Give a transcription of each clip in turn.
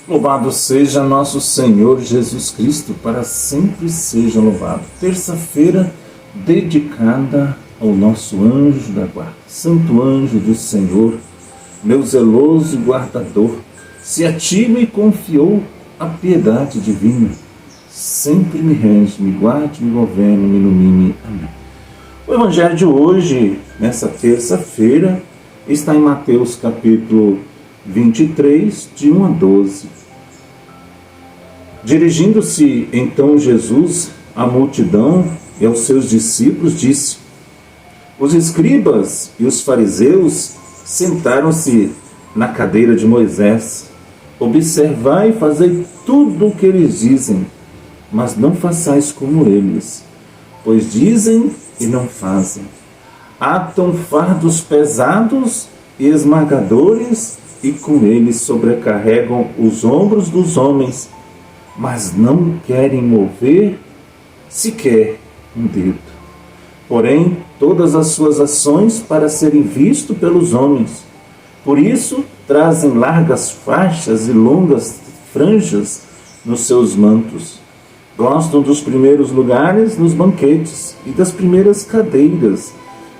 Louvado seja nosso Senhor Jesus Cristo, para sempre seja louvado. Terça-feira dedicada ao nosso anjo da guarda. Santo anjo do Senhor, meu zeloso guardador, se a ti me confiou a piedade divina, sempre me rege, me guarde, me governe, me ilumine. Amém. O evangelho de hoje, nessa terça-feira, está em Mateus capítulo 23, de 1 a 12. Dirigindo-se então Jesus à multidão e aos seus discípulos, disse: os escribas e os fariseus sentaram-se na cadeira de Moisés. Observai e fazei tudo o que eles dizem, mas não façais como eles, pois dizem e não fazem. Atam fardos pesados e esmagadores, e com eles sobrecarregam os ombros dos homens, mas não querem mover sequer um dedo. Porém, todas as suas ações para serem vistos pelos homens. Por isso, trazem largas faixas e longas franjas nos seus mantos. Gostam dos primeiros lugares nos banquetes e das primeiras cadeiras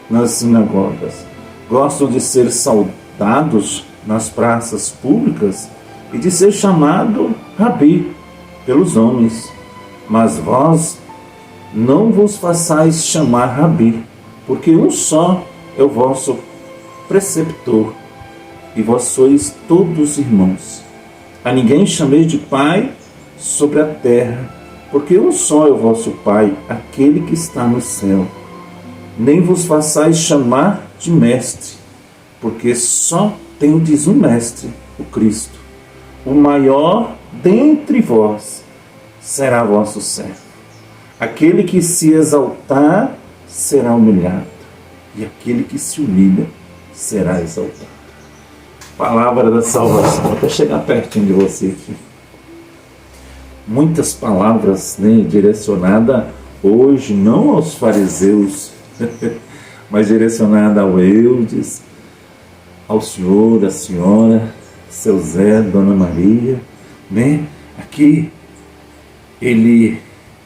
nas sinagogas. Gostam de ser saudados nas praças públicas e de ser chamado Rabi pelos homens. Mas vós não vos façais chamar Rabi, porque um só é o vosso preceptor, e vós sois todos irmãos. A ninguém chameis de Pai sobre a terra, porque um só é o vosso Pai, aquele que está no céu. Nem vos façais chamar de mestre, porque só tendes um mestre, o Cristo. O maior dentre vós será vosso servo. Aquele que se exaltar será humilhado, e aquele que se humilha será exaltado. Palavra da salvação. Vou até chegar pertinho de você aqui. Muitas palavras, direcionadas hoje não aos fariseus, mas direcionada ao Eudes, ao senhor, à senhora, seu Zé, Dona Maria, Aqui ele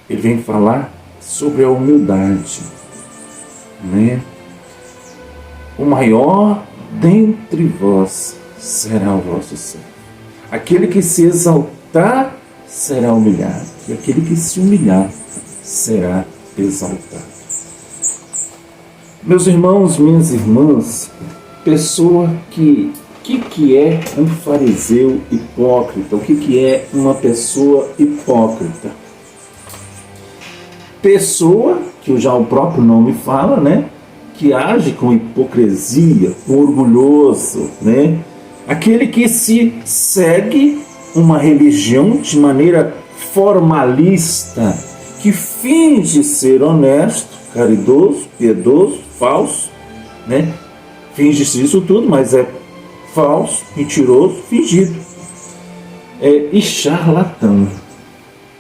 vem falar sobre a humildade, O maior dentre vós será o vosso servo. Aquele que se exaltar será humilhado, e aquele que se humilhar será exaltado. Meus irmãos, minhas irmãs, pessoa que é um fariseu hipócrita? O que é uma pessoa hipócrita? Pessoa, que já o próprio nome fala, que age com hipocrisia, com orgulhoso, Aquele que se segue uma religião de maneira formalista, que finge ser honesto, caridoso, piedoso, falso, Finge-se isso tudo, mas é falso, mentiroso, fingido. E charlatão.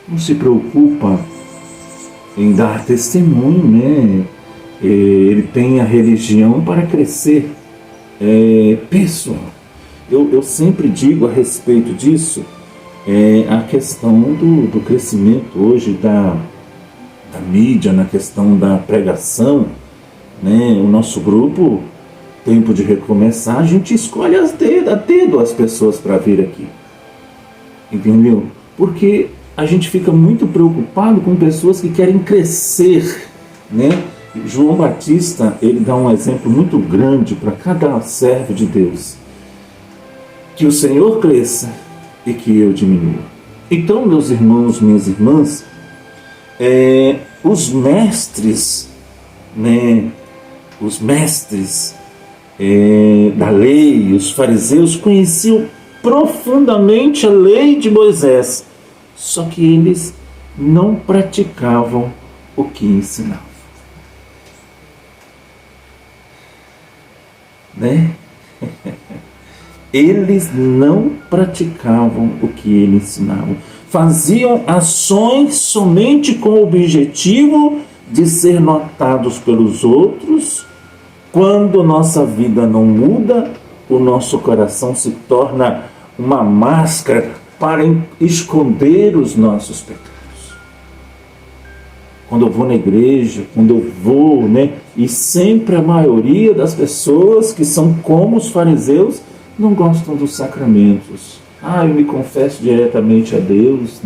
Não se preocupa em dar testemunho, Ele tem a religião para crescer. Pessoal, eu sempre digo a respeito disso, a questão do crescimento hoje da mídia, na questão da pregação, O nosso grupo, Tempo de Recomeçar, a gente escolhe a dedo as pessoas para vir aqui. Entendeu? Porque a gente fica muito preocupado com pessoas que querem crescer, João Batista, ele dá um exemplo muito grande para cada servo de Deus. Que o Senhor cresça e que eu diminua. Então, meus irmãos, minhas irmãs, os mestres, os mestres da lei, os fariseus, conheciam profundamente a lei de Moisés, só que eles não praticavam o que ensinavam. Eles não praticavam o que eles ensinavam. Faziam ações somente com o objetivo de ser notados pelos outros. Quando nossa vida não muda, o nosso coração se torna uma máscara para esconder os nossos pecados. Quando eu vou na igreja, quando eu vou, e sempre a maioria das pessoas que são como os fariseus não gostam dos sacramentos. Eu me confesso diretamente a Deus,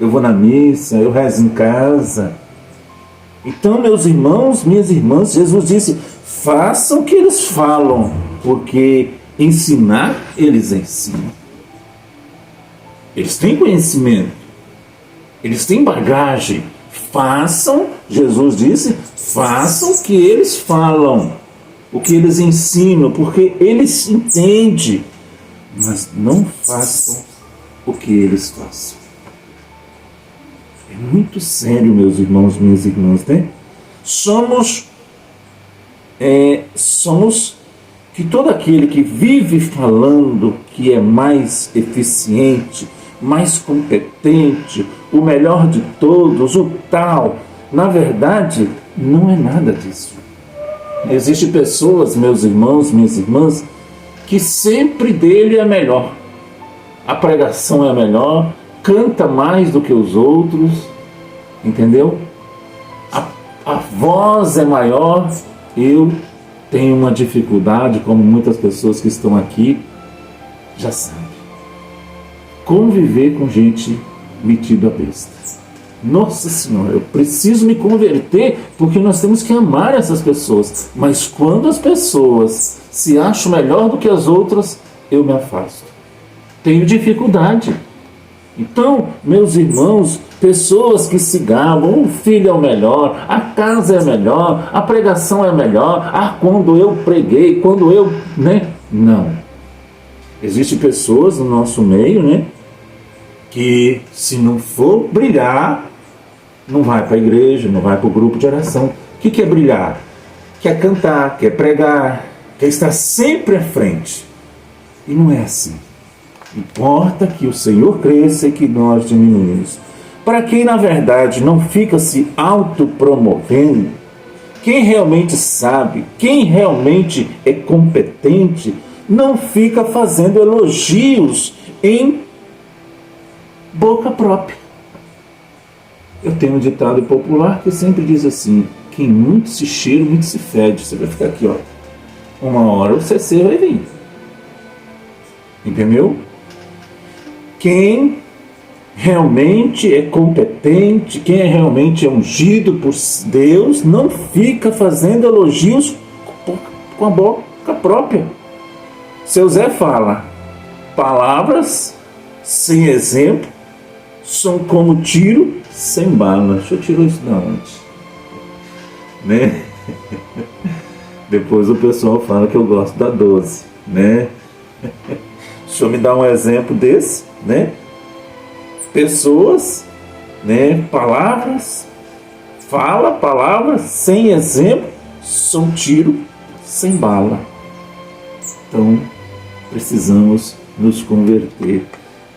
eu vou na missa, eu rezo em casa. Então, meus irmãos, minhas irmãs, Jesus disse, façam o que eles falam, porque ensinar, eles ensinam. Eles têm conhecimento, eles têm bagagem. Façam, Jesus disse, façam o que eles falam, o que eles ensinam, porque eles entendem, mas não façam o que eles façam. É muito sério, meus irmãos, minhas irmãs, Somos que todo aquele que vive falando que é mais eficiente, mais competente, o melhor de todos, o tal, na verdade, não é nada disso. Existem pessoas, meus irmãos, minhas irmãs, que sempre dele é melhor. A pregação é melhor, canta mais do que os outros, entendeu? A voz é maior. Eu tenho uma dificuldade, como muitas pessoas que estão aqui já sabem, conviver com gente metida a besta. Nossa Senhora, eu preciso me converter, porque nós temos que amar essas pessoas. Mas quando as pessoas se acham melhor do que as outras, eu me afasto. Tenho dificuldade. Então, meus irmãos, pessoas que se gabam, o filho é o melhor, a casa é melhor, a pregação é melhor, quando eu preguei, quando eu... Não. Existem pessoas no nosso meio, que se não for brilhar, não vai para a igreja, não vai para o grupo de oração. O que é brilhar? Quer cantar, quer pregar, quer estar sempre à frente. E não é assim. Importa que o Senhor cresça e que nós diminuímos. Para quem, na verdade, não fica se autopromovendo, quem realmente sabe, quem realmente é competente, não fica fazendo elogios em boca própria. Eu tenho um ditado popular que sempre diz assim: quem muito se cheira, muito se fede. Você vai ficar aqui, uma hora o CC vai vir. Entendeu? Quem realmente é competente, quem realmente é ungido por Deus, não fica fazendo elogios com a boca própria. Seu Zé fala, palavras sem exemplo são como tiro sem bala. Deixa eu tirar isso da onde? Depois o pessoal fala que eu gosto da 12, Deixa eu me dar um exemplo desse, Pessoas, palavras, palavras sem exemplo, são tiro sem bala. Então, precisamos nos converter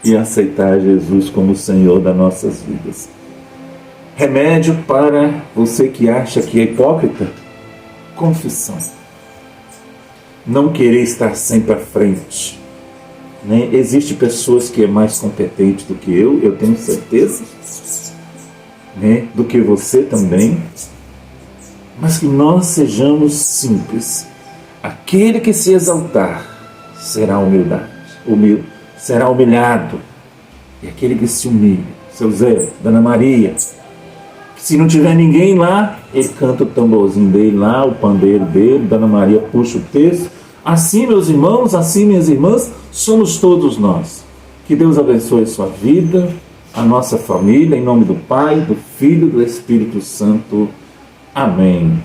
e aceitar Jesus como Senhor das nossas vidas. Remédio para você que acha que é hipócrita: confissão. Não querer estar sempre à frente. Existem pessoas que é mais competente do que eu tenho certeza, do que você também, mas que nós sejamos simples. Aquele que se exaltar será será humilhado, e aquele que se humilha, seu Zé, Dona Maria, se não tiver ninguém lá, ele canta o tamborzinho dele lá, o pandeiro dele, Dona Maria puxa o texto. Assim, meus irmãos, assim, minhas irmãs, somos todos nós. Que Deus abençoe a sua vida, a nossa família, em nome do Pai, do Filho e do Espírito Santo. Amém.